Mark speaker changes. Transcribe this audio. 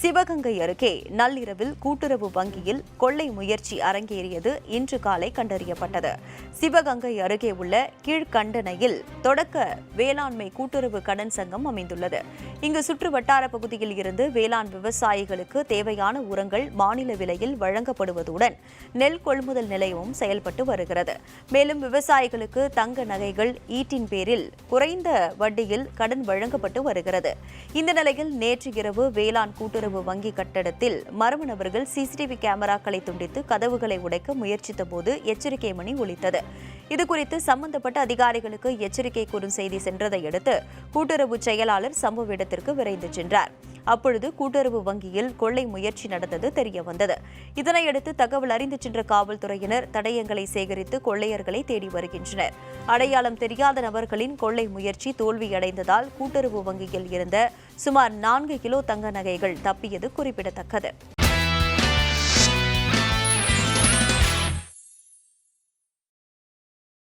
Speaker 1: சிவகங்கை அருகே நள்ளிரவில் கூட்டுறவு வங்கியில் கொள்ளை முயற்சி அரங்கேறியது இன்று காலை கண்டறியப்பட்டது. சிவகங்கை அருகே உள்ள கீழ்கண்டனையில் தொடக்க வேளாண்மை கூட்டுறவு கடன் சங்கம் அமைந்துள்ளது. இங்கு சுற்று வட்டார பகுதியில் இருந்து வேளாண் விவசாயிகளுக்கு தேவையான உரங்கள் மாநில விலையில் வழங்கப்படுவதுடன் நெல் கொள்முதல் நிலையமும் செயல்பட்டு வருகிறது. மேலும் விவசாயிகளுக்கு தங்க நகைகள் ஈட்டின் பேரில் குறைந்த வட்டியில் கடன் வழங்கப்பட்டு வருகிறது. இந்த நிலையில் நேற்று இரவு வேளாண் கூட்டுறவு வங்கி கட்டடத்தில் மர்ம நபர்கள் சிசிடிவி கேமராக்களை துண்டித்து கதவுகளை உடைக்க முயற்சித்த போது எச்சரிக்கை மணி ஒலித்தது. இதுகுறித்து சம்பந்தப்பட்ட அதிகாரிகளுக்கு எச்சரிக்கை குறுஞ்செய்தி சென்றதை அடுத்து கூட்டுறவு செயலாளர் சம்பவ இடத்திற்கு விரைந்து சென்றார். அப்பொழுது கூட்டுறவு வங்கியில் கொள்ளை முயற்சி நடந்தது தெரியவந்தது. இதனையடுத்து தகவல் அறிந்து சென்ற காவல்துறையினர் தடயங்களை சேகரித்து கொள்ளையர்களை தேடி வருகின்றனர். அடையாளம் தெரியாத நபர்களின் கொள்ளை முயற்சி தோல்வியடைந்ததால் கூட்டுறவு வங்கியில் இருந்த சுமார் 4 கிலோ தங்க நகைகள் தப்பியது குறிப்பிடத்தக்கது.